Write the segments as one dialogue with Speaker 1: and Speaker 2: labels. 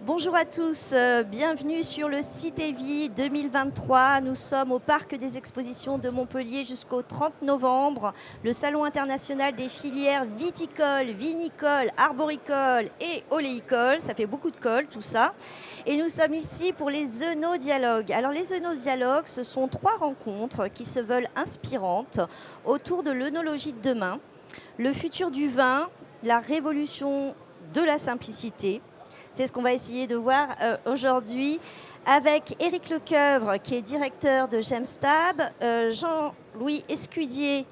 Speaker 1: Bonjour à tous, bienvenue sur le CITEVI 2023. Nous sommes au Parc des Expositions de Montpellier jusqu'au 30 novembre. Le Salon international des filières viticoles, vinicoles, arboricoles et oléicoles. Ça fait beaucoup de cols tout ça. Et nous sommes ici pour les œnodialogues. Alors les œnodialogues, ce sont 3 rencontres qui se veulent inspirantes autour de l'œnologie de demain, le futur du vin, la révolution de la simplicité. C'est ce qu'on va essayer de voir aujourd'hui avec Éric Lecoeuvre, qui est directeur de Gemstab, Jean-Louis Escudier,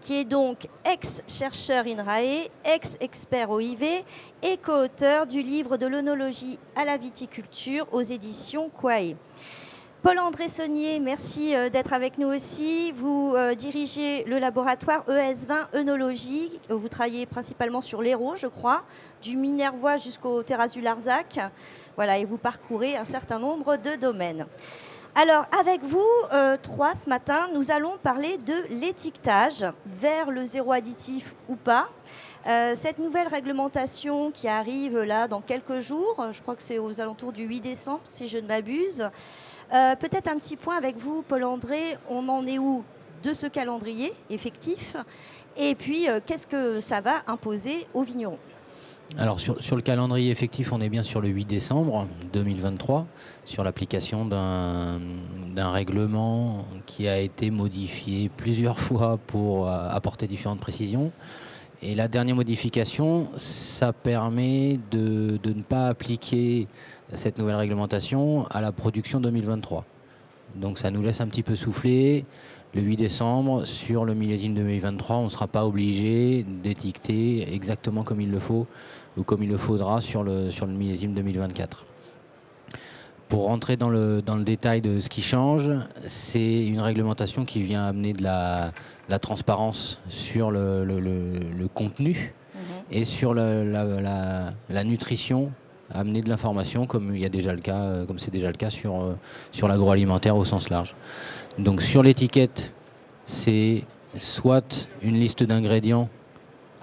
Speaker 1: qui est donc ex-chercheur INRAE, ex-expert OIV et co-auteur du livre de l'œnologie à la viticulture aux éditions Quae. Paul-André Saunier, merci d'être avec nous aussi. Vous dirigez le laboratoire ES20 œnologie. Vous travaillez principalement sur l'Hérault, je crois, du Minervois jusqu'aux terrasses du Larzac. Voilà, et vous parcourez un certain nombre de domaines. Alors, avec vous, 3 ce matin, nous allons parler de l'étiquetage vers le zéro additif ou pas. Cette nouvelle réglementation qui arrive là dans quelques jours, je crois que c'est aux alentours du 8 décembre, si je ne m'abuse. Peut-être un petit point avec vous, Paul-André, on en est où de ce calendrier effectif? Et puis, qu'est-ce que ça va imposer aux vignerons?
Speaker 2: Alors sur le calendrier effectif, on est bien sur le 8 décembre 2023, sur l'application d'un règlement qui a été modifié plusieurs fois pour apporter différentes précisions. Et la dernière modification, ça permet de ne pas appliquer cette nouvelle réglementation à la production 2023. Donc ça nous laisse un petit peu souffler. Le 8 décembre, sur le millésime 2023, on ne sera pas obligé d'étiqueter exactement comme il le faut ou comme il le faudra sur le millésime 2024. Pour rentrer dans le détail de ce qui change, c'est une réglementation qui vient amener de la transparence sur le contenu et sur la nutrition, amener de l'information comme c'est déjà le cas sur l'agroalimentaire au sens large. Donc sur l'étiquette, c'est soit une liste d'ingrédients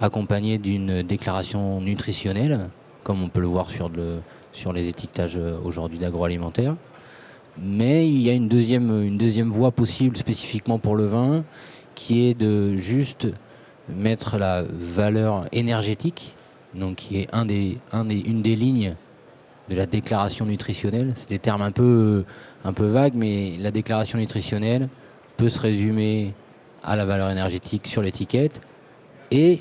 Speaker 2: accompagnée d'une déclaration nutritionnelle, comme on peut le voir sur les étiquetages aujourd'hui d'agroalimentaire. Mais il y a une deuxième voie possible spécifiquement pour le vin, qui est de juste mettre la valeur énergétique, donc qui est une des lignes de la déclaration nutritionnelle. C'est des termes un peu vagues, mais la déclaration nutritionnelle peut se résumer à la valeur énergétique sur l'étiquette et,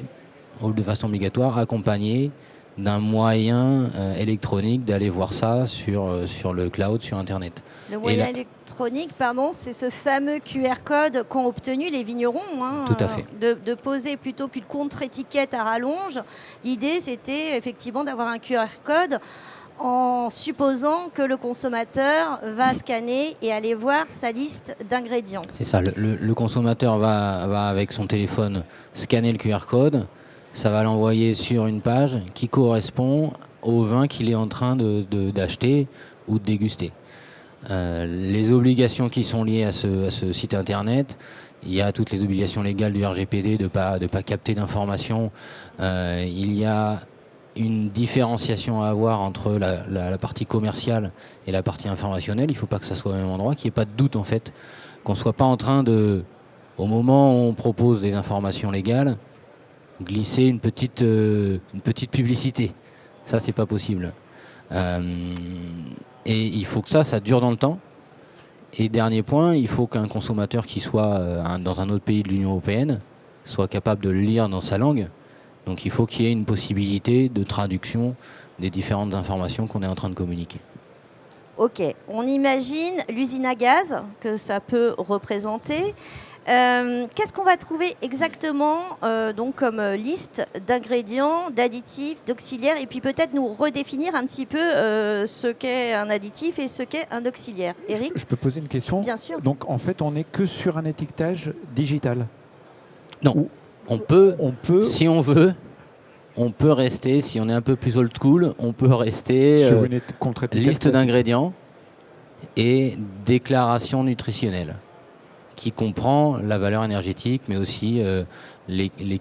Speaker 2: de façon obligatoire, accompagnée d'un moyen électronique d'aller voir ça sur le cloud, sur Internet.
Speaker 1: Le moyen électronique, c'est ce fameux QR code qu'ont obtenu les vignerons.
Speaker 2: Tout à fait.
Speaker 1: De poser plutôt qu'une contre-étiquette à rallonge. L'idée, c'était effectivement d'avoir un QR code en supposant que le consommateur va scanner et aller voir sa liste d'ingrédients.
Speaker 2: C'est ça, le consommateur va avec son téléphone scanner le QR code. Ça va l'envoyer sur une page qui correspond au vin qu'il est en train d'acheter ou de déguster. Les obligations qui sont liées à ce site internet, il y a toutes les obligations légales du RGPD de pas capter d'informations. Il y a une différenciation à avoir entre la partie commerciale et la partie informationnelle. Il ne faut pas que ça soit au même endroit, qu'il n'y ait pas de doute en fait, qu'on ne soit pas en train au moment où on propose des informations légales, glisser une petite publicité. Ça, c'est pas possible. Et il faut que ça dure dans le temps. Et dernier point, il faut qu'un consommateur qui soit dans un autre pays de l'Union européenne soit capable de le lire dans sa langue. Donc il faut qu'il y ait une possibilité de traduction des différentes informations qu'on est en train de communiquer.
Speaker 1: Ok, on imagine l'usine à gaz que ça peut représenter. Qu'est-ce qu'on va trouver exactement donc comme liste d'ingrédients, d'additifs, d'auxiliaires, et puis peut-être nous redéfinir un petit peu ce qu'est un additif et ce qu'est un auxiliaire. Éric ?
Speaker 3: Je peux poser une question ?
Speaker 1: Bien sûr.
Speaker 3: Donc en fait, on n'est que sur un étiquetage digital ?
Speaker 2: Non, on peut, si on veut, on peut rester, si on est un peu plus old school, on peut rester
Speaker 3: sur une
Speaker 2: liste d'ingrédients et déclaration nutritionnelle, qui comprend la valeur énergétique, mais aussi les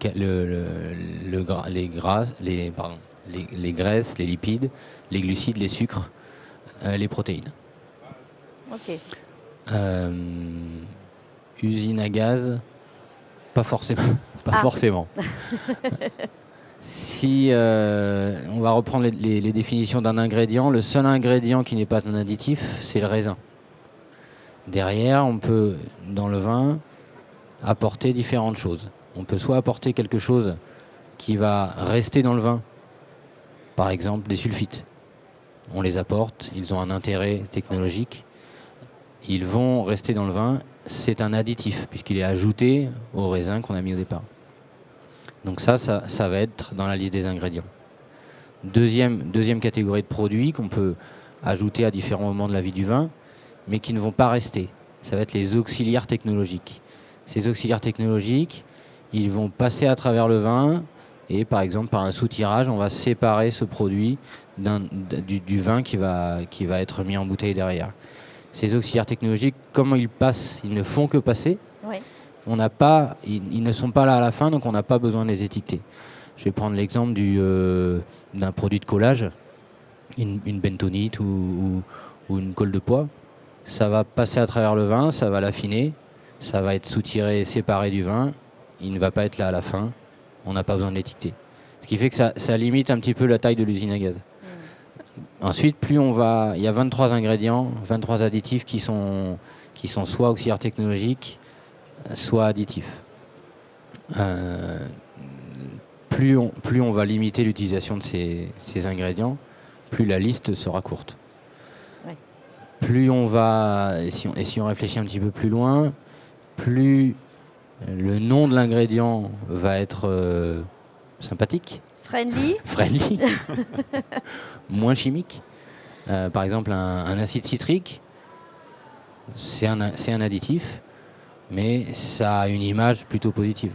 Speaker 2: graisses, les lipides, les glucides, les sucres, les protéines.
Speaker 1: Ok.
Speaker 2: Usine à gaz, pas forcément. Pas forcément. Si on va reprendre les définitions d'un ingrédient, le seul ingrédient qui n'est pas un additif, c'est le raisin. Derrière, on peut, dans le vin, apporter différentes choses. On peut soit apporter quelque chose qui va rester dans le vin, par exemple des sulfites. On les apporte, ils ont un intérêt technologique, ils vont rester dans le vin, c'est un additif puisqu'il est ajouté au raisin qu'on a mis au départ. Donc ça va être dans la liste des ingrédients. Deuxième catégorie de produits qu'on peut ajouter à différents moments de la vie du vin, mais qui ne vont pas rester. Ça va être les auxiliaires technologiques. Ces auxiliaires technologiques, ils vont passer à travers le vin et par exemple par un soutirage, on va séparer ce produit du vin qui va être mis en bouteille derrière. Ces auxiliaires technologiques, comment ils passent? Ils ne font que passer.
Speaker 1: Oui.
Speaker 2: Ils ne sont pas là à la fin, donc on n'a pas besoin de les étiqueter. Je vais prendre l'exemple d'un produit de collage, une bentonite ou une colle de pois. Ça va passer à travers le vin, ça va l'affiner, ça va être soutiré et séparé du vin. Il ne va pas être là à la fin, on n'a pas besoin de l'étiqueter. Ce qui fait que ça limite un petit peu la taille de l'usine à gaz. Ensuite, il y a 23 ingrédients, 23 additifs qui sont soit auxiliaires technologiques, soit additifs. Plus on va limiter l'utilisation de ces ingrédients, plus la liste sera courte.
Speaker 1: Ouais.
Speaker 2: Plus on va, et si on réfléchit un petit peu plus loin, plus le nom de l'ingrédient va être sympathique.
Speaker 1: Friendly.
Speaker 2: Moins chimique. Par exemple, un acide citrique, c'est un additif, mais ça a une image plutôt positive.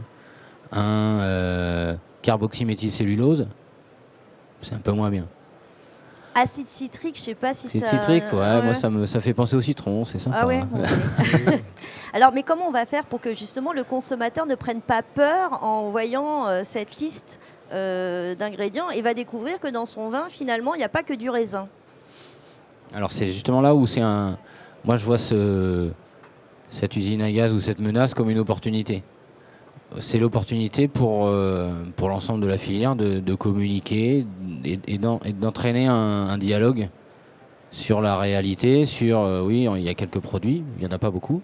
Speaker 2: Un carboxyméthylcellulose, c'est un peu moins bien.
Speaker 1: Acide citrique, je sais pas si
Speaker 2: Acide
Speaker 1: ça...
Speaker 2: citrique, ouais, moi ça fait penser au citron, c'est sympa.
Speaker 1: Ah ouais, okay. Alors, mais comment on va faire pour que justement le consommateur ne prenne pas peur en voyant cette liste d'ingrédients et va découvrir que dans son vin, finalement, il n'y a pas que du raisin?
Speaker 2: Alors c'est justement là où moi je vois cette usine à gaz ou cette menace comme une opportunité. C'est l'opportunité pour l'ensemble de la filière de communiquer et d'entraîner un dialogue sur la réalité, oui, il y a quelques produits, il n'y en a pas beaucoup,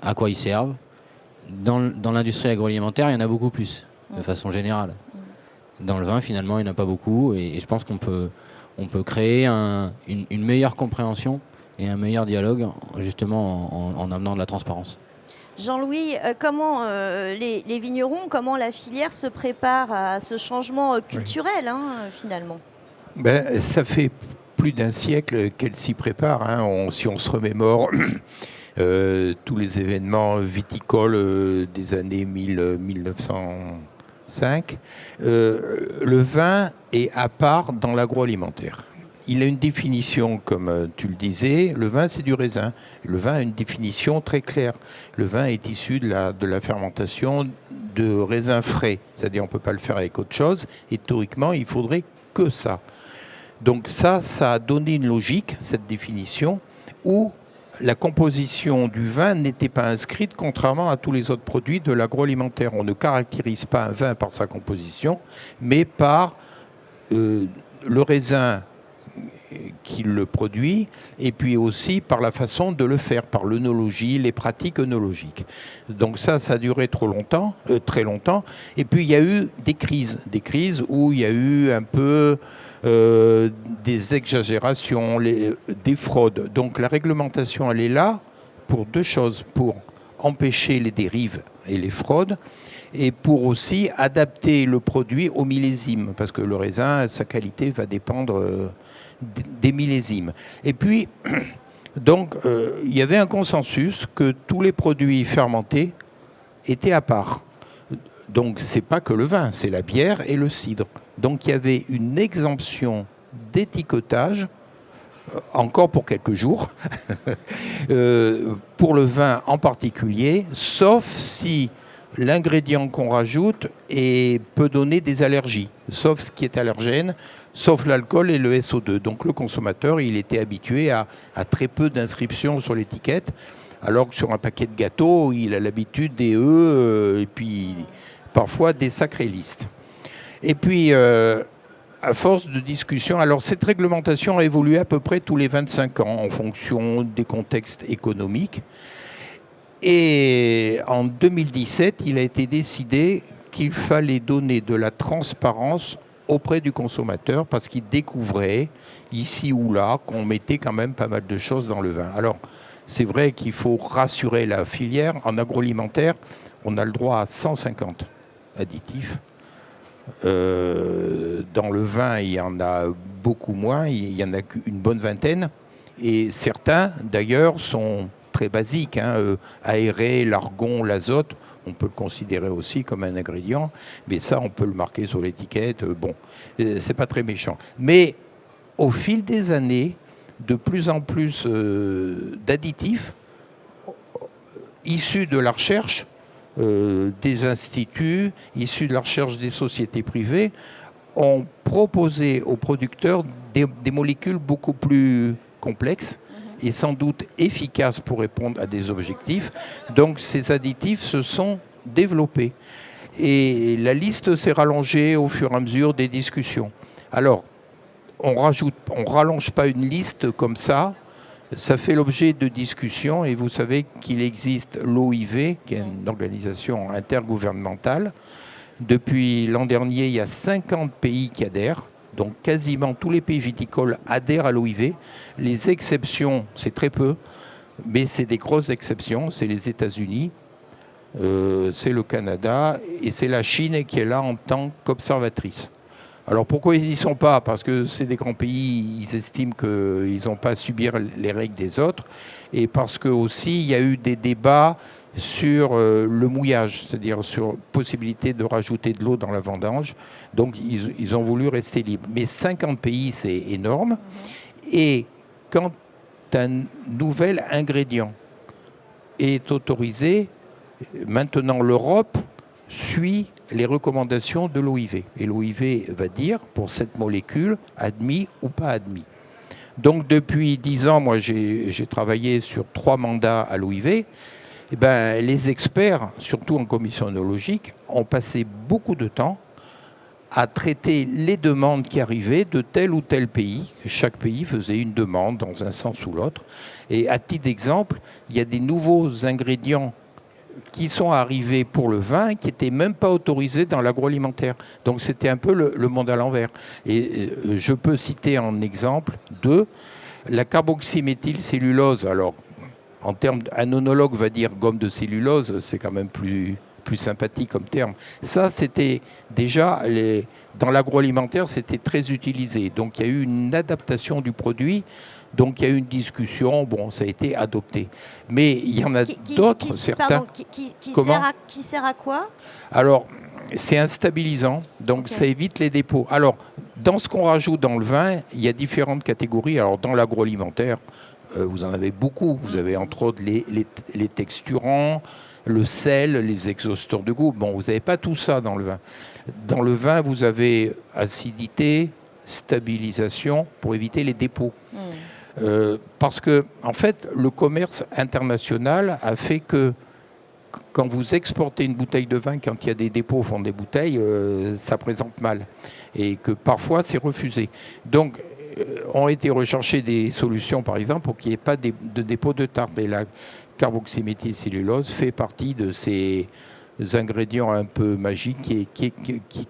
Speaker 2: à quoi ils servent. Dans l'industrie agroalimentaire, il y en a beaucoup plus, de façon générale. Dans le vin, finalement, il n'y en a pas beaucoup et je pense qu'on peut créer une meilleure compréhension et un meilleur dialogue, justement en amenant de la transparence.
Speaker 1: Jean-Louis, comment les vignerons, comment la filière se prépare à ce changement culturel, finalement?
Speaker 4: Ça fait plus d'un siècle qu'elle s'y prépare. Si on se remémore tous les événements viticoles des années 1905, le vin est à part dans l'agroalimentaire. Il a une définition, comme tu le disais, le vin c'est du raisin. Le vin a une définition très claire. Le vin est issu de la fermentation de raisins frais, c'est-à-dire on ne peut pas le faire avec autre chose, et théoriquement il faudrait que ça. Donc ça a donné une logique, cette définition, où la composition du vin n'était pas inscrite, contrairement à tous les autres produits de l'agroalimentaire. On ne caractérise pas un vin par sa composition, mais par le raisin qui le produit, et puis aussi par la façon de le faire, par l'œnologie, les pratiques œnologiques. Donc ça a duré très longtemps. Et puis il y a eu des crises où il y a eu un peu des exagérations, des fraudes. Donc la réglementation, elle est là pour deux choses, pour empêcher les dérives et les fraudes, et pour aussi adapter le produit au millésime, parce que le raisin, sa qualité va dépendre des millésimes. Et puis, donc, il y avait un consensus que tous les produits fermentés étaient à part. Donc, c'est pas que le vin, c'est la bière et le cidre. Donc, il y avait une exemption d'étiquetage, encore pour quelques jours, pour le vin en particulier, sauf si l'ingrédient qu'on rajoute peut donner des allergies, sauf ce qui est allergène, sauf l'alcool et le SO2. Donc le consommateur, il était habitué à très peu d'inscriptions sur l'étiquette, alors que sur un paquet de gâteaux, il a l'habitude des et puis parfois des sacrées listes. Et puis, à force de discussion, alors cette réglementation a évolué à peu près tous les 25 ans en fonction des contextes économiques. Et en 2017, il a été décidé qu'il fallait donner de la transparence auprès du consommateur parce qu'il découvrait ici ou là qu'on mettait quand même pas mal de choses dans le vin. Alors, c'est vrai qu'il faut rassurer la filière. En agroalimentaire, on a le droit à 150 additifs. Dans le vin, il y en a beaucoup moins, il y en a qu'une bonne vingtaine. Et certains, d'ailleurs, sont très basiques. Aéré, l'argon, l'azote, on peut le considérer aussi comme un ingrédient. Mais ça, on peut le marquer sur l'étiquette. Bon, c'est pas très méchant. Mais au fil des années, de plus en plus d'additifs issus de la recherche, des instituts, issus de la recherche des sociétés privées, ont proposé aux producteurs des molécules beaucoup plus complexes et sans doute efficaces pour répondre à des objectifs. Donc ces additifs se sont développés. Et la liste s'est rallongée au fur et à mesure des discussions. Alors, on rallonge pas une liste comme ça. Ça fait l'objet de discussions et vous savez qu'il existe l'OIV, qui est une organisation intergouvernementale. Depuis l'an dernier, il y a 50 pays qui adhèrent. Donc quasiment tous les pays viticoles adhèrent à l'OIV. Les exceptions, c'est très peu, mais c'est des grosses exceptions. C'est les États-Unis, c'est le Canada et c'est la Chine qui est là en tant qu'observatrice. Alors pourquoi ils n'y sont pas? Parce que c'est des grands pays, ils estiment qu'ils n'ont pas à subir les règles des autres. Et parce que aussi il y a eu des débats sur le mouillage, c'est-à-dire sur possibilité de rajouter de l'eau dans la vendange. Donc ils ont voulu rester libres. Mais 50 pays, c'est énorme. Et quand un nouvel ingrédient est autorisé, maintenant l'Europe suit les recommandations de l'OIV. Et l'OIV va dire, pour cette molécule, admis ou pas admis. Donc depuis 10 ans, moi j'ai travaillé sur 3 mandats à l'OIV. Eh ben, les experts, surtout en commission œnologique, ont passé beaucoup de temps à traiter les demandes qui arrivaient de tel ou tel pays. Chaque pays faisait une demande dans un sens ou l'autre. Et à titre d'exemple, il y a des nouveaux ingrédients qui sont arrivés pour le vin qui n'étaient même pas autorisés dans l'agroalimentaire. Donc c'était un peu le monde à l'envers. Et je peux citer en exemple la carboxyméthylcellulose. Alors, en termes, un œnologue va dire gomme de cellulose, c'est quand même plus sympathique comme terme. Ça, c'était déjà, dans l'agroalimentaire, c'était très utilisé. Donc il y a eu une adaptation du produit. Donc il y a eu une discussion, bon, ça a été adopté. Mais il y en a d'autres, certains.
Speaker 1: Pardon, qui sert à quoi?
Speaker 4: Alors, c'est un stabilisant, donc okay. Ça évite les dépôts. Alors, dans ce qu'on rajoute dans le vin, il y a différentes catégories. Alors, dans l'agroalimentaire, vous en avez beaucoup. Vous avez entre autres les texturants, le sel, les exhausteurs de goût. Bon, vous n'avez pas tout ça dans le vin. Dans le vin, vous avez acidité, stabilisation pour éviter les dépôts. Parce que, en fait, le commerce international a fait que quand vous exportez une bouteille de vin, quand il y a des dépôts au fond des bouteilles, ça présente mal. Et que parfois, c'est refusé. Donc, ont été recherchées des solutions, par exemple, pour qu'il n'y ait pas de dépôt de tarte. Et la carboxyméthylcellulose fait partie de ces ingrédients un peu magiques qui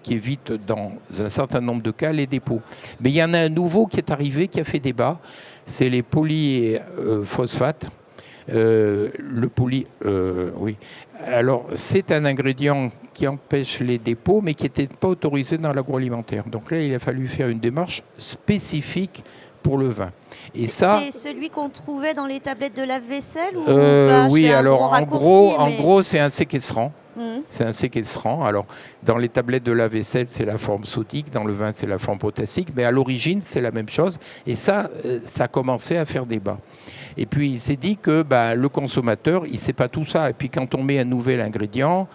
Speaker 4: évitent dans un certain nombre de cas les dépôts. Mais il y en a un nouveau qui est arrivé, qui a fait débat, c'est les polyphosphates. Oui. Alors, c'est un ingrédient qui empêche les dépôts, mais qui n'était pas autorisé dans l'agroalimentaire. Donc là, il a fallu faire une démarche spécifique pour le vin. Et ça,
Speaker 1: c'est celui qu'on trouvait dans les tablettes de lave-vaisselle ou
Speaker 4: oui, alors en gros, c'est un séquestrant. C'est un séquestrant. Alors, dans les tablettes de lave-vaisselle, c'est la forme sodique. Dans le vin, c'est la forme potassique. Mais à l'origine, c'est la même chose. Et ça a commencé à faire débat. Et puis, il s'est dit que le consommateur, il ne sait pas tout ça. Et puis, quand on met un nouvel ingrédient,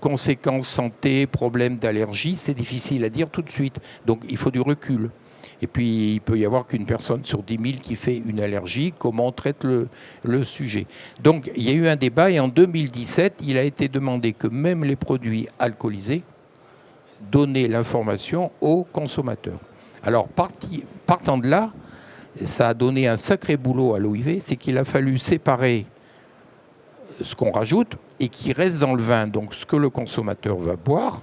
Speaker 4: conséquences santé, problèmes d'allergie, c'est difficile à dire tout de suite. Donc il faut du recul. Et puis il peut y avoir qu'une personne sur 10 000 qui fait une allergie, comment on traite le sujet. Donc il y a eu un débat et en 2017, il a été demandé que même les produits alcoolisés donnaient l'information aux consommateurs. Alors partant de là, ça a donné un sacré boulot à l'OIV, c'est qu'il a fallu séparer ce qu'on rajoute et qui reste dans le vin, donc ce que le consommateur va boire,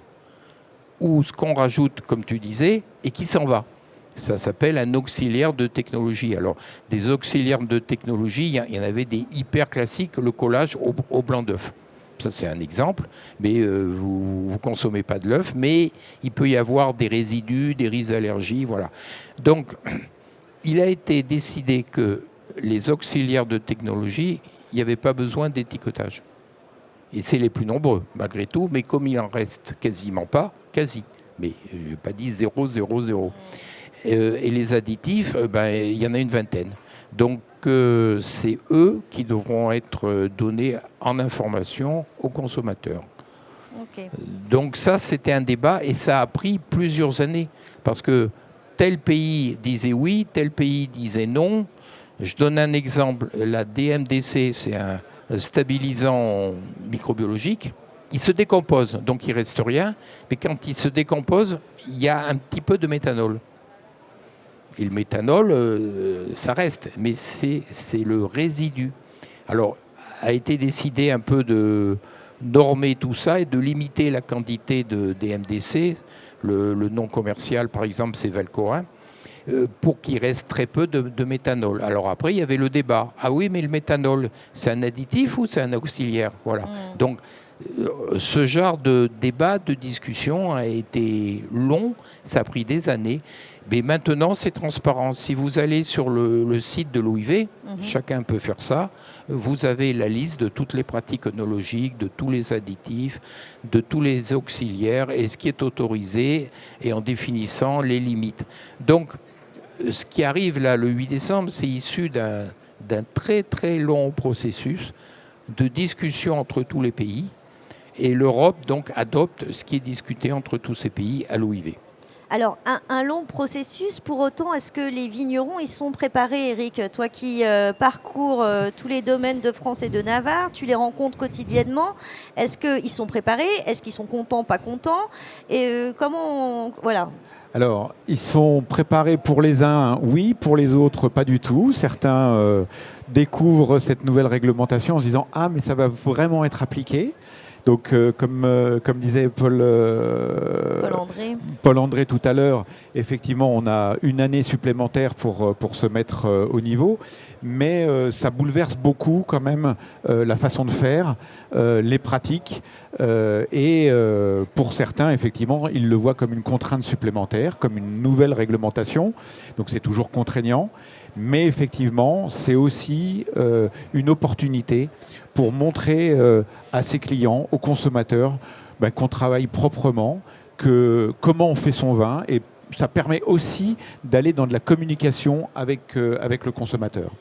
Speaker 4: ou ce qu'on rajoute, comme tu disais, et qui s'en va. Ça s'appelle un auxiliaire de technologie. Alors, des auxiliaires de technologie, il y en avait des hyper classiques, le collage au blanc d'œuf. Ça, c'est un exemple, mais vous ne consommez pas de l'œuf, mais il peut y avoir des résidus, des risques d'allergie, voilà. Donc, il a été décidé que les auxiliaires de technologie, il n'y avait pas besoin d'étiquetage. Et c'est les plus nombreux, malgré tout, mais comme il en reste quasiment pas, mais je n'ai pas dit 0, 0, 0. Et les additifs, il y en a une vingtaine. Donc, c'est eux qui devront être donnés en information aux consommateurs.
Speaker 1: Okay.
Speaker 4: Donc ça, c'était un débat et ça a pris plusieurs années parce que tel pays disait oui, tel pays disait non. Je donne un exemple. La DMDC, c'est un stabilisant microbiologique. Il se décompose, donc il ne reste rien. Mais quand il se décompose, il y a un petit peu de méthanol. Et le méthanol, ça reste, mais c'est le résidu. Alors, a été décidé un peu de normer tout ça et de limiter la quantité de DMDC. Le nom commercial, par exemple, c'est Valcorin, pour qu'il reste très peu de méthanol. Alors après, il y avait le débat. Ah oui, mais le méthanol, c'est un additif ou c'est un auxiliaire? Voilà. Donc, ce genre de débat, de discussion a été long, ça a pris des années. Mais maintenant, c'est transparent. Si vous allez sur le site de l'OIV, chacun peut faire ça, vous avez la liste de toutes les pratiques œnologiques, de tous les additifs, de tous les auxiliaires et ce qui est autorisé et en définissant les limites. Donc, ce qui arrive là le 8 décembre, c'est issu d'un très très long processus de discussion entre tous les pays et l'Europe donc adopte ce qui est discuté entre tous ces pays à l'OIV.
Speaker 1: Alors, un long processus, pour autant, est-ce que les vignerons ils sont préparés, Eric? Toi qui parcours tous les domaines de France et de Navarre, tu les rencontres quotidiennement. Est-ce qu'ils sont préparés? Est-ce qu'ils sont contents, pas contents? Et comment... Voilà.
Speaker 3: Alors, ils sont préparés pour les uns, oui, pour les autres, pas du tout. Certains découvrent cette nouvelle réglementation en se disant « Ah, mais ça va vraiment être appliqué ». Donc, comme disait Paul André tout à l'heure, effectivement, on a une année supplémentaire pour se mettre au niveau, mais ça bouleverse beaucoup quand même la façon de faire, les pratiques, et pour certains, effectivement, ils le voient comme une contrainte supplémentaire, comme une nouvelle réglementation, donc c'est toujours contraignant. Mais effectivement, c'est aussi une opportunité pour montrer à ses clients, aux consommateurs, qu'on travaille proprement, comment on fait son vin. Et ça permet aussi d'aller dans de la communication avec le consommateur.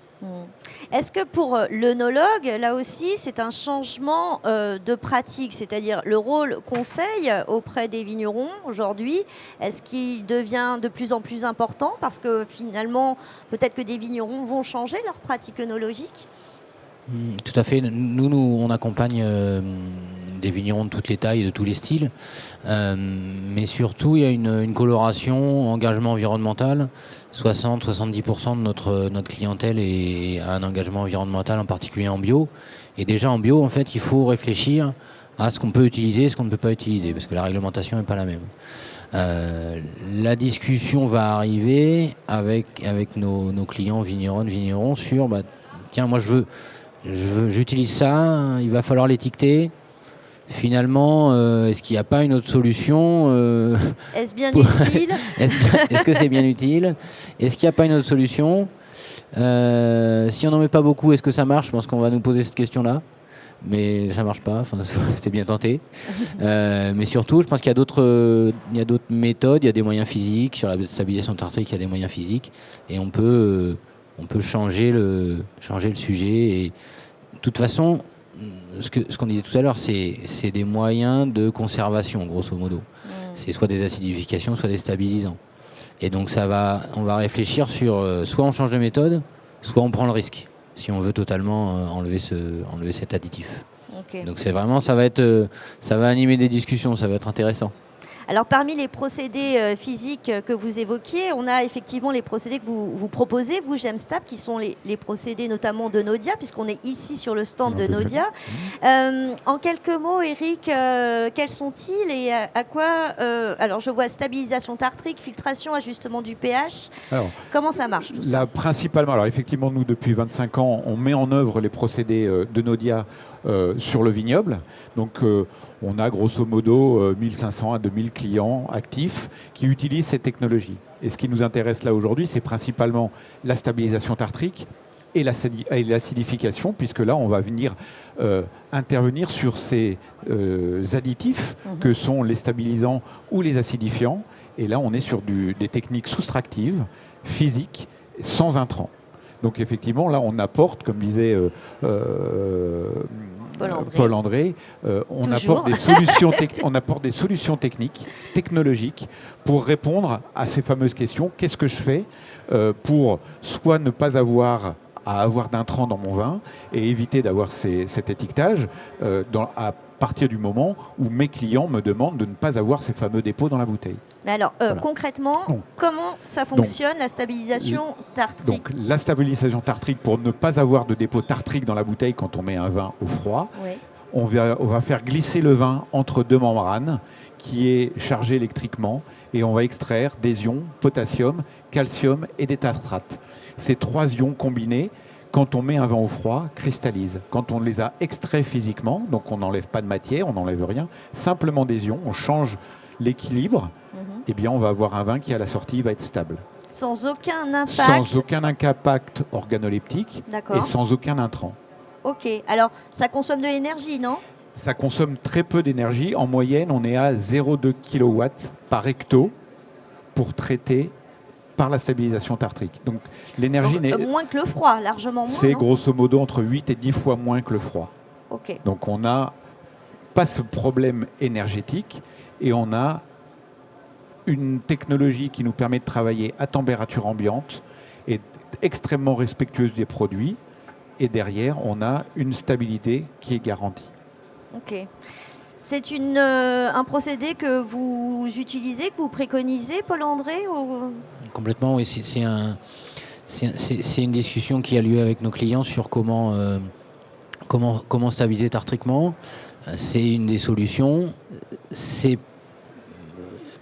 Speaker 1: Est-ce que pour l'œnologue, là aussi, c'est un changement de pratique, c'est-à-dire le rôle conseil auprès des vignerons aujourd'hui, est-ce qu'il devient de plus en plus important parce que finalement, peut-être que des vignerons vont changer leur pratique œnologique?
Speaker 2: Tout à fait. Nous on accompagne des vignerons de toutes les tailles et de tous les styles. Mais surtout, il y a une coloration, engagement environnemental. 60-70% de notre clientèle a un engagement environnemental, en particulier en bio. Et déjà en bio, en fait, il faut réfléchir à ce qu'on peut utiliser et ce qu'on ne peut pas utiliser, parce que la réglementation n'est pas la même. La discussion va arriver avec nos clients vignerons sur tiens, moi j'utilise ça, il va falloir l'étiqueter. Finalement, est-ce qu'il n'y a pas une autre solution
Speaker 1: Est-ce bien utile?
Speaker 2: Est-ce que c'est bien utile? Est-ce qu'il n'y a pas une autre solution? Si on n'en met pas beaucoup, est-ce que ça marche? Je pense qu'on va nous poser cette question-là. Mais ça ne marche pas, enfin, c'est bien tenté. Mais surtout, je pense qu'il y a d'autres méthodes, il y a des moyens physiques. Sur la stabilisation tartrique, il y a des moyens physiques. Et on peut changer le sujet. Et de toute façon, ce qu'on disait tout à l'heure, c'est des moyens de conservation, grosso modo. C'est soit des acidifications, soit des stabilisants. Et donc on va réfléchir sur soit on change de méthode, soit on prend le risque, si on veut totalement enlever cet additif.
Speaker 1: Okay.
Speaker 2: Donc c'est vraiment, ça va animer des discussions, ça va être intéressant.
Speaker 1: Alors parmi les procédés physiques que vous évoquiez, on a effectivement les procédés que vous proposez, vous Gemstab, qui sont les procédés notamment de Naudia, puisqu'on est ici sur le stand de Naudia. En quelques mots, Eric, quels sont-ils et à quoi alors je vois stabilisation tartrique, filtration, ajustement du pH. Alors, comment ça marche tout ça?
Speaker 3: Principalement, alors effectivement, nous depuis 25 ans, on met en œuvre les procédés de Naudia sur le vignoble. Donc on a grosso modo 1500 à 2000 clients actifs qui utilisent cette technologie. Et ce qui nous intéresse là aujourd'hui, c'est principalement la stabilisation tartrique et l'acidification, puisque là, on va venir intervenir sur ces additifs que sont les stabilisants ou les acidifiants. Et là, on est sur des techniques soustractives, physiques, sans intrants. Donc effectivement, là, on apporte, comme disait Paul André, on apporte des solutions techniques, technologiques, pour répondre à ces fameuses questions. Qu'est-ce que je fais pour soit ne pas avoir d'intrants dans mon vin et éviter d'avoir cet étiquetage à partir du moment où mes clients me demandent de ne pas avoir ces fameux dépôts dans la bouteille.
Speaker 1: Alors, voilà. Concrètement, comment ça fonctionne, la stabilisation tartrique?
Speaker 3: Donc, la stabilisation tartrique, pour ne pas avoir de dépôt tartrique dans la bouteille quand on met un vin au froid, on va faire glisser le vin entre deux membranes qui est chargé électriquement et on va extraire des ions, potassium, calcium et des tartrates. Ces trois ions combinés, quand on met un vin au froid, cristallisent. Quand on les a extraits physiquement, donc on n'enlève pas de matière, on n'enlève rien, simplement des ions, on change l'équilibre, eh bien on va avoir un vin qui à la sortie va être stable.
Speaker 1: Sans aucun impact.
Speaker 3: Sans aucun impact organoleptique et sans aucun intrant.
Speaker 1: Ok, alors ça consomme de l'énergie, non?
Speaker 3: Ça consomme très peu d'énergie. En moyenne, on est à 0,2 kW par hecto pour traiter par la stabilisation tartrique. Donc l'énergie n'est
Speaker 1: moins que le froid, largement moins.
Speaker 3: C'est grosso modo entre 8 et 10 fois moins que le froid.
Speaker 1: Okay.
Speaker 3: Donc on n'a pas ce problème énergétique et on a une technologie qui nous permet de travailler à température ambiante et extrêmement respectueuse des produits. Et derrière, on a une stabilité qui est garantie.
Speaker 1: Ok. C'est un procédé que vous utilisez, que vous préconisez, Paul-André ou...
Speaker 2: Complètement, oui. C'est une discussion qui a lieu avec nos clients sur comment stabiliser tartriquement. C'est une des solutions. C'est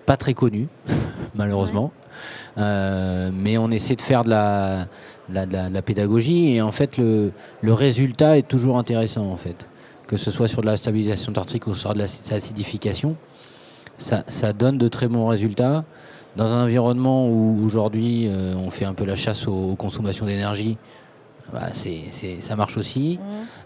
Speaker 2: pas très connu, malheureusement. Mais on essaie de faire de la pédagogie et en fait, le résultat est toujours intéressant en fait. Que ce soit sur de la stabilisation tartrique ou sur de l'acidification, ça donne de très bons résultats. Dans un environnement où aujourd'hui on fait un peu la chasse aux consommations d'énergie, ça marche aussi.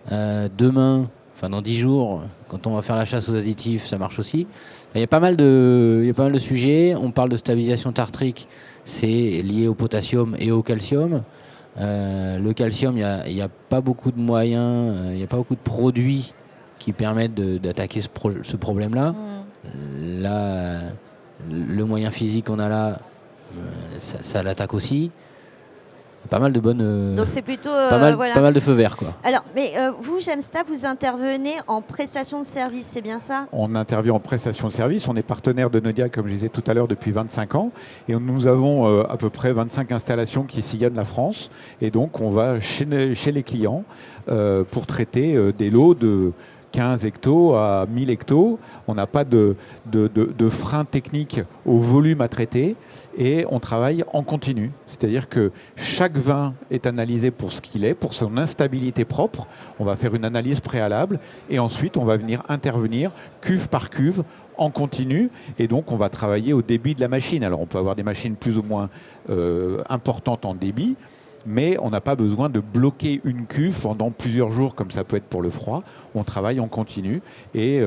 Speaker 2: Demain, enfin dans 10 jours, quand on va faire la chasse aux additifs, ça marche aussi. Il y a pas mal de sujets. On parle de stabilisation tartrique, c'est lié au potassium et au calcium. Le calcium, il n'y a pas beaucoup de moyens, il n'y a pas beaucoup de produits qui permettent d'attaquer ce problème-là. Là, le moyen physique qu'on a là, ça l'attaque aussi. Pas mal de bonnes.
Speaker 1: Donc c'est plutôt
Speaker 2: pas mal de feux verts, quoi.
Speaker 1: Alors, mais vous, Gemstab, vous intervenez en prestation de service, c'est bien ça?
Speaker 3: On intervient en prestation de service. On est partenaire de Naudia, comme je disais tout à l'heure, depuis 25 ans. Et nous avons à peu près 25 installations qui sillonnent la France. Et donc, on va chez les clients pour traiter des lots de 15 hectos à 1000 hectos. On n'a pas de frein technique au volume à traiter et on travaille en continu. C'est-à-dire que chaque vin est analysé pour ce qu'il est, pour son instabilité propre. On va faire une analyse préalable et ensuite on va venir intervenir cuve par cuve en continu et donc on va travailler au débit de la machine. Alors on peut avoir des machines plus ou moins importantes en débit, mais on n'a pas besoin de bloquer une cuve pendant plusieurs jours comme ça peut être pour le froid. On travaille en continu et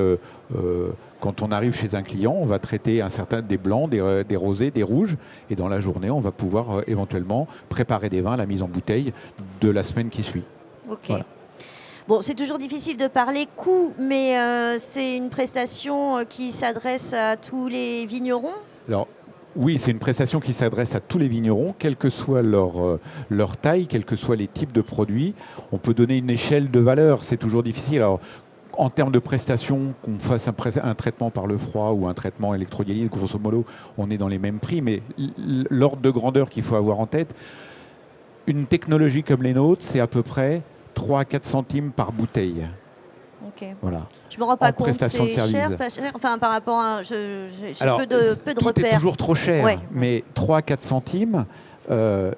Speaker 3: quand on arrive chez un client, on va traiter des blancs, des rosés, des rouges et dans la journée, on va pouvoir éventuellement préparer des vins à la mise en bouteille de la semaine qui suit.
Speaker 1: Ok.
Speaker 3: Voilà.
Speaker 1: Bon, c'est toujours difficile de parler coût, mais c'est une prestation qui s'adresse à tous les vignerons.
Speaker 3: Alors, oui, c'est une prestation qui s'adresse à tous les vignerons, quelle que soit leur taille, quels que soient les types de produits. On peut donner une échelle de valeur, c'est toujours difficile. Alors, en termes de prestations, qu'on fasse un traitement par le froid ou un traitement électrodialyse, grosso modo, on est dans les mêmes prix, mais l'ordre de grandeur qu'il faut avoir en tête, une technologie comme les nôtres, c'est à peu près 3 à 4 centimes par bouteille.
Speaker 1: Ok.
Speaker 3: Voilà.
Speaker 1: Je me rends pas
Speaker 3: En
Speaker 1: compte,
Speaker 3: prestation de
Speaker 1: c'est
Speaker 3: service.
Speaker 1: cher, pas cher. Enfin, par rapport à, j'ai
Speaker 3: Alors,
Speaker 1: peu de
Speaker 3: tout
Speaker 1: repères.
Speaker 3: est toujours trop cher,
Speaker 1: Ouais.
Speaker 3: mais 3 à 4 centimes,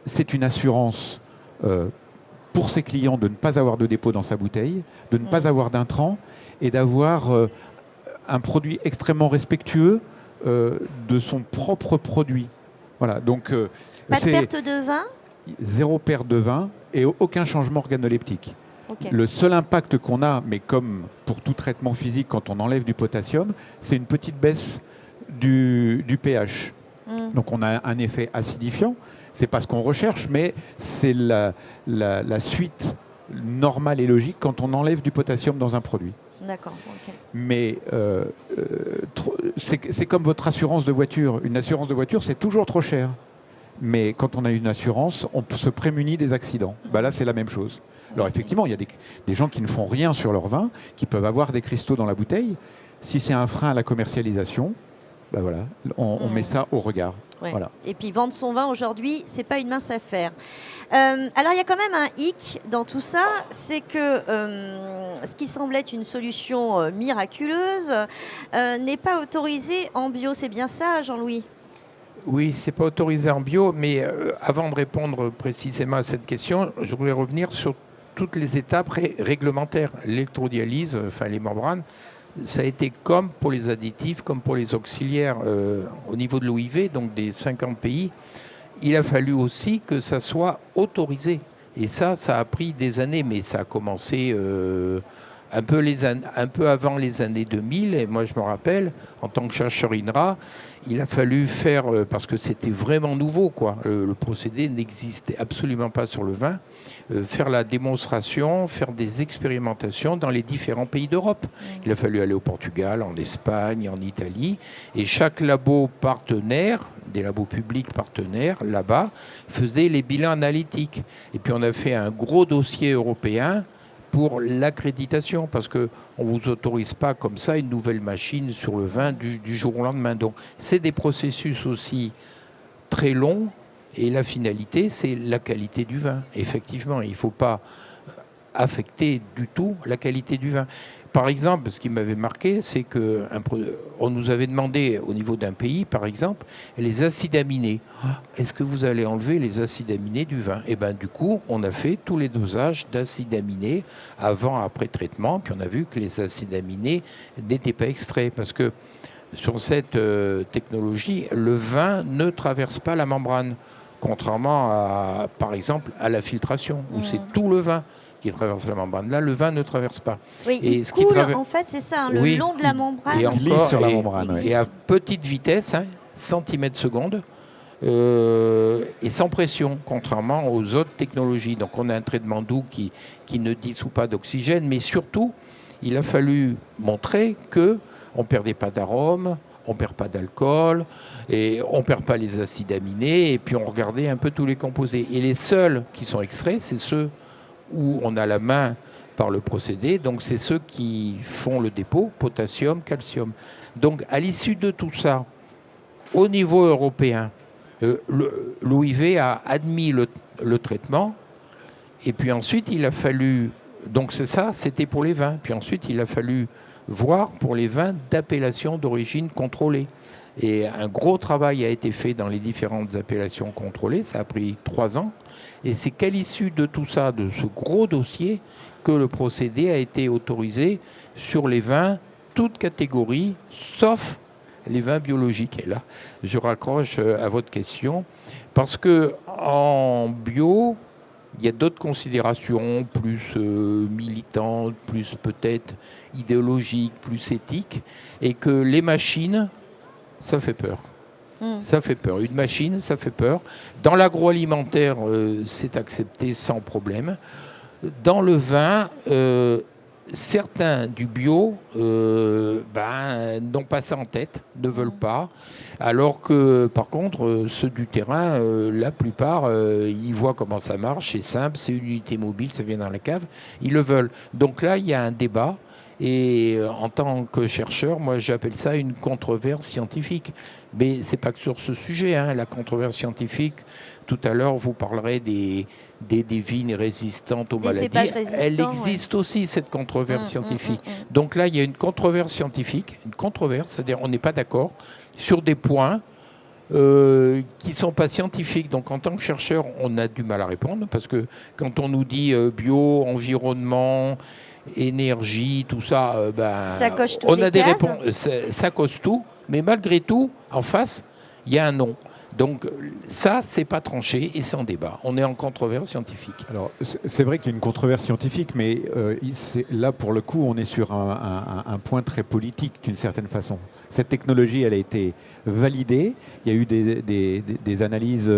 Speaker 3: c'est une assurance pour ses clients de ne pas avoir de dépôt dans sa bouteille, de ne pas avoir d'intrants et d'avoir un produit extrêmement respectueux de son propre produit. Voilà, donc
Speaker 1: Pas de
Speaker 3: c'est
Speaker 1: perte de vin.
Speaker 3: zéro perte de vin et aucun changement organoleptique.
Speaker 1: Ok.
Speaker 3: Le seul impact qu'on a, mais comme pour tout traitement physique, quand on enlève du potassium, c'est une petite baisse du pH. Donc on a un effet acidifiant, c'est pas ce qu'on recherche, mais c'est la suite normale et logique quand on enlève du potassium dans un produit.
Speaker 1: D'accord. Ok.
Speaker 3: Mais c'est comme votre assurance de voiture. Une assurance de voiture, c'est toujours trop cher. Mais quand on a une assurance, on se prémunit des accidents. Bah là, c'est la même chose. Alors effectivement, il y a des gens qui ne font rien sur leur vin, qui peuvent avoir des cristaux dans la bouteille. Si c'est un frein à la commercialisation, bah voilà, on met ça au regard.
Speaker 1: Ouais.
Speaker 3: Voilà.
Speaker 1: Et puis vendre son vin aujourd'hui, c'est pas une mince affaire. Alors il y a quand même un hic dans tout ça, c'est que ce qui semble être une solution miraculeuse n'est pas autorisé en bio. C'est bien ça, Jean-Louis?
Speaker 4: Oui, c'est pas autorisé en bio, mais avant de répondre précisément à cette question, je voudrais revenir sur toutes les étapes réglementaires. L'électrodialyse, enfin les membranes, ça a été comme pour les additifs, comme pour les auxiliaires au niveau de l'OIV, donc des 50 pays. Il a fallu aussi que ça soit autorisé. Et ça a pris des années, mais ça a commencé un peu avant les années 2000. Et moi, je me rappelle, en tant que chercheur INRA, il a fallu faire, parce que c'était vraiment nouveau, quoi. Le procédé n'existait absolument pas sur le vin, faire la démonstration, faire des expérimentations dans les différents pays d'Europe. Il a fallu aller au Portugal, en Espagne, en Italie, et chaque labo partenaire, des labos publics partenaires, là-bas, faisait les bilans analytiques. Et puis on a fait un gros dossier européen pour l'accréditation, parce qu'on ne vous autorise pas comme ça une nouvelle machine sur le vin du jour au lendemain. Donc c'est des processus aussi très longs, et la finalité, c'est la qualité du vin. Effectivement, il ne faut pas affecter du tout la qualité du vin. Par exemple, ce qui m'avait marqué, c'est qu'on nous avait demandé au niveau d'un pays, par exemple, les acides aminés. Est-ce que vous allez enlever les acides aminés du vin? Et bien du coup, on a fait tous les dosages d'acides aminés avant, après traitement, puis on a vu que les acides aminés n'étaient pas extraits, parce que sur cette technologie, le vin ne traverse pas la membrane, contrairement à, par exemple, à la filtration, où c'est tout le vin qui traverse la membrane. Là, le vin ne traverse pas.
Speaker 1: Oui,
Speaker 4: et
Speaker 1: il
Speaker 4: ce
Speaker 1: coule,
Speaker 4: qui
Speaker 1: en fait, c'est ça, hein, le
Speaker 4: Oui,
Speaker 1: long de la membrane.
Speaker 4: et
Speaker 3: glisse
Speaker 4: encore,
Speaker 3: sur la membrane,
Speaker 4: et à petite vitesse, centimètres seconde, et sans pression, contrairement aux autres technologies. Donc on a un traitement doux qui ne dissout pas d'oxygène, mais surtout, il a fallu montrer qu'on ne perdait pas d'arôme, on ne perd pas d'alcool, et on ne perd pas les acides aminés, et puis on regardait un peu tous les composés. Et les seuls qui sont extraits, c'est ceux où on a la main par le procédé, donc c'est ceux qui font le dépôt, potassium, calcium. Donc à l'issue de tout ça, au niveau européen, l'OIV a admis le traitement, et puis ensuite il a fallu, donc c'est ça, c'était pour les vins, puis ensuite il a fallu voir pour les vins d'appellation d'origine contrôlée. Et un gros travail a été fait dans les différentes appellations contrôlées, ça a pris 3 ans, et c'est qu'à l'issue de tout ça, de ce gros dossier, que le procédé a été autorisé sur les vins, toutes catégories, sauf les vins biologiques. Et là, je raccroche à votre question, parce que en bio, il y a d'autres considérations plus militantes, plus peut-être idéologiques, plus éthiques, et que les machines, ça fait peur. Ça fait peur. Une machine, ça fait peur. Dans l'agroalimentaire, c'est accepté sans problème. Dans le vin, certains du bio n'ont pas ça en tête, ne veulent pas, alors que par contre ceux du terrain, la plupart, ils voient comment ça marche, c'est simple, c'est une unité mobile, ça vient dans la cave, ils le veulent. Donc là, il y a un débat. Et en tant que chercheur, moi j'appelle ça une controverse scientifique. Mais ce n'est pas que sur ce sujet, hein, la controverse scientifique. Tout à l'heure, vous parlerez des vignes résistantes aux maladies. Elle existe aussi, cette controverse scientifique. Donc là, il y a une controverse scientifique, une controverse, c'est-à-dire on n'est pas d'accord sur des points qui ne sont pas scientifiques. Donc en tant que chercheur, on a du mal à répondre, parce que quand on nous dit bio, environnement, énergie, tout ça,
Speaker 1: ça coche toutes
Speaker 4: on
Speaker 1: les
Speaker 4: a des
Speaker 1: cases.
Speaker 4: réponses, ça coche tout, mais malgré tout, en face, il y a un non. Donc ça, c'est pas tranché et c'est en débat. On est en controverse scientifique.
Speaker 3: Alors, c'est vrai qu'il y a une controverse scientifique, mais là, pour le coup, on est sur un point très politique d'une certaine façon. Cette technologie, elle a été validée. Il y a eu des analyses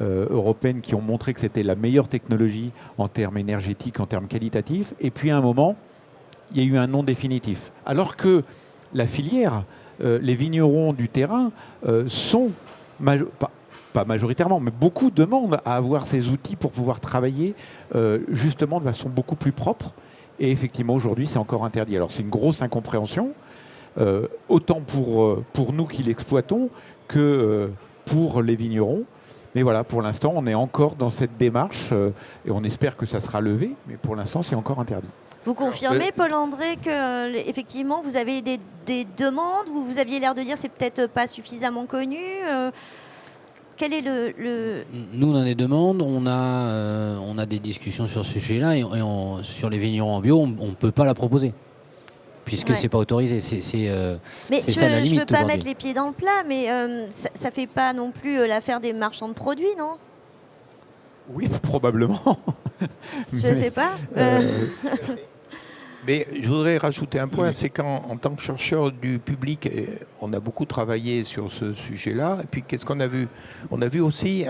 Speaker 3: européennes qui ont montré que c'était la meilleure technologie en termes énergétiques, en termes qualitatifs. Et puis, à un moment, il y a eu un non définitif. Alors que la filière, les vignerons du terrain sont pas majoritairement, mais beaucoup demandent à avoir ces outils pour pouvoir travailler justement de façon beaucoup plus propre. Et effectivement, aujourd'hui, c'est encore interdit. Alors, c'est une grosse incompréhension, autant pour nous qui l'exploitons que pour les vignerons. Mais voilà, pour l'instant, on est encore dans cette démarche et on espère que ça sera levé, mais pour l'instant, c'est encore interdit.
Speaker 1: Vous confirmez, Paul-André, que effectivement vous avez des demandes, ou vous aviez l'air de dire c'est peut-être pas suffisamment connu quel est
Speaker 2: Nous, on a des demandes, on a des discussions sur ce sujet-là, et sur les vignerons en bio, on ne peut pas la proposer, puisque c'est pas autorisé.
Speaker 1: Mais
Speaker 2: ça la limite.
Speaker 1: Je ne veux pas mettre les pieds dans le plat, mais ça ne fait pas non plus l'affaire des marchands de produits, non?
Speaker 3: Oui, probablement.
Speaker 1: Je ne sais pas.
Speaker 4: Mais je voudrais rajouter un point, c'est qu'en tant que chercheur du public, on a beaucoup travaillé sur ce sujet-là. Et puis, qu'est-ce qu'on a vu? On a vu aussi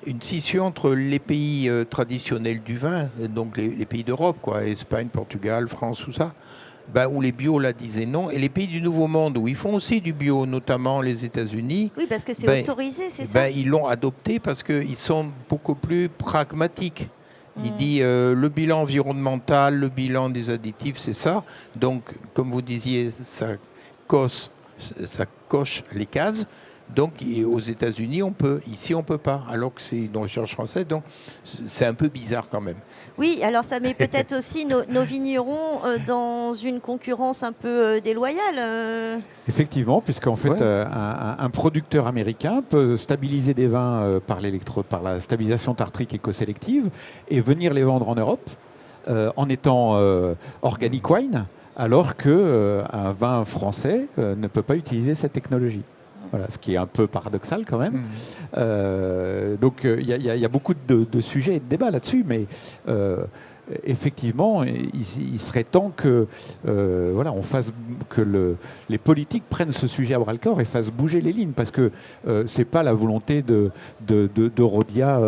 Speaker 4: une scission entre les pays traditionnels du vin, donc les pays d'Europe, quoi, Espagne, Portugal, France, tout ça, où les bio là disaient non, et les pays du Nouveau Monde, où ils font aussi du bio, notamment les États-Unis.
Speaker 1: Oui, parce que c'est autorisé, c'est ça?
Speaker 4: Ils l'ont adopté parce qu'ils sont beaucoup plus pragmatiques. Il dit le bilan environnemental, le bilan des additifs, c'est ça. Donc, comme vous disiez, ça coche les cases. Donc, aux États-Unis, on peut. Ici, on ne peut pas. Alors que c'est une recherche française. Donc, c'est un peu bizarre quand même.
Speaker 1: Oui, alors ça met peut-être aussi nos vignerons dans une concurrence un peu déloyale.
Speaker 3: Effectivement, puisqu'en fait, un producteur américain peut stabiliser des vins par la stabilisation tartrique éco-sélective et venir les vendre en Europe en étant organic wine, alors qu'un vin français ne peut pas utiliser cette technologie. Voilà, ce qui est un peu paradoxal quand même. Donc il y a beaucoup de sujets et de débats là-dessus, mais effectivement, il serait temps que les politiques prennent ce sujet à bras-le-corps et fassent bouger les lignes, parce que c'est pas la volonté de Rodia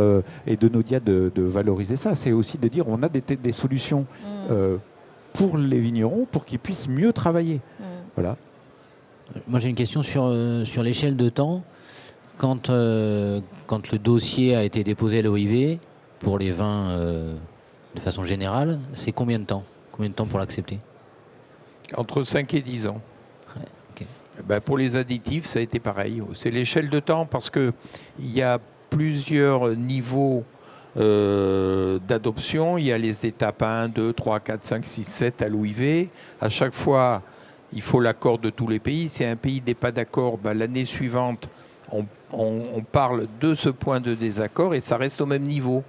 Speaker 3: et de Nodia de valoriser ça. C'est aussi de dire on a des solutions pour les vignerons pour qu'ils puissent mieux travailler. Voilà.
Speaker 2: Moi, j'ai une question sur l'échelle de temps. Quand le dossier a été déposé à l'OIV, pour les vins de façon générale, c'est combien de temps? Combien de temps pour l'accepter?
Speaker 4: Entre 5 et 10 ans.
Speaker 2: Okay.
Speaker 4: Pour les additifs, ça a été pareil. C'est l'échelle de temps parce qu'il y a plusieurs niveaux d'adoption. Il y a les étapes 1, 2, 3, 4, 5, 6, 7 à l'OIV. À chaque fois, il faut l'accord de tous les pays. Si un pays n'est pas d'accord, l'année suivante, on parle de ce point de désaccord et ça reste au même niveau.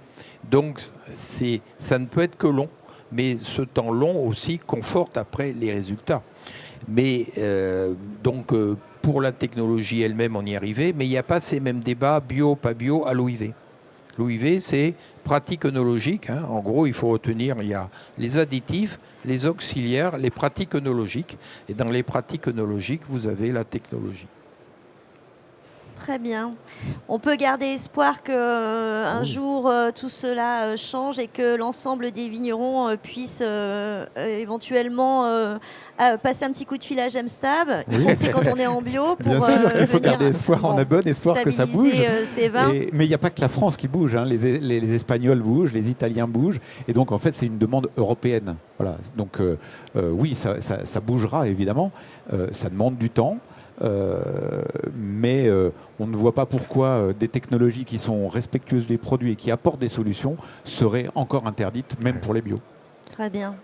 Speaker 4: Donc, ça ne peut être que long. Mais ce temps long aussi conforte après les résultats. Mais pour la technologie elle-même, on y est arrivé. Mais il n'y a pas ces mêmes débats bio, pas bio à l'OIV. L'OIV, c'est pratique œnologique. En gros, il faut retenir, il y a les additifs, les auxiliaires, les pratiques œnologiques. Et dans les pratiques œnologiques, vous avez la technologie.
Speaker 1: Très bien. On peut garder espoir qu'un jour tout cela change et que l'ensemble des vignerons puissent éventuellement passer un petit coup de fil à Gemstab, y compris quand on est en bio, pour
Speaker 3: Bien sûr qu'il faut
Speaker 1: venir,
Speaker 3: garder espoir, on a bon espoir que ça bouge.
Speaker 1: stabiliser, ces vins.
Speaker 3: Mais il n'y a pas que la France qui bouge, hein. Les Espagnols bougent, les Italiens bougent, et donc en fait c'est une demande européenne. Voilà. Donc oui, ça bougera évidemment, ça demande du temps. Mais on ne voit pas pourquoi des technologies qui sont respectueuses des produits et qui apportent des solutions seraient encore interdites, même pour les bio.
Speaker 1: Très bien.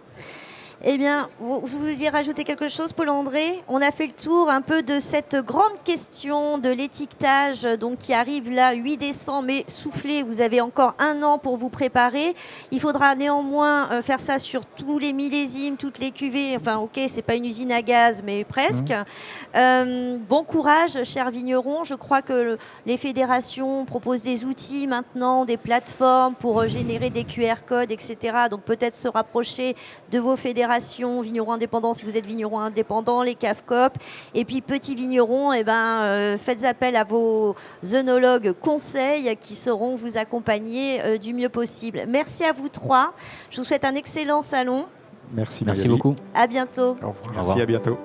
Speaker 1: Eh bien, vous vouliez rajouter quelque chose, Paul-André? On a fait le tour un peu de cette grande question de l'étiquetage, donc qui arrive là 8 décembre, mais soufflez, vous avez encore 1 an pour vous préparer. Il faudra néanmoins faire ça sur tous les millésimes, toutes les cuvées. Enfin, ok, c'est pas une usine à gaz, mais presque. Bon courage, chers vignerons. Je crois que les fédérations proposent des outils maintenant, des plateformes pour générer des QR codes, etc. Donc peut-être se rapprocher de vos fédérations, vignerons indépendants si vous êtes vignerons indépendants, les CAFCOP, et puis petits vignerons, faites appel à vos œnologues conseils qui sauront vous accompagner du mieux possible. Merci à vous 3. Je vous souhaite un excellent salon.
Speaker 3: Merci
Speaker 2: Merci beaucoup.
Speaker 1: À bientôt.
Speaker 3: Merci, à bientôt.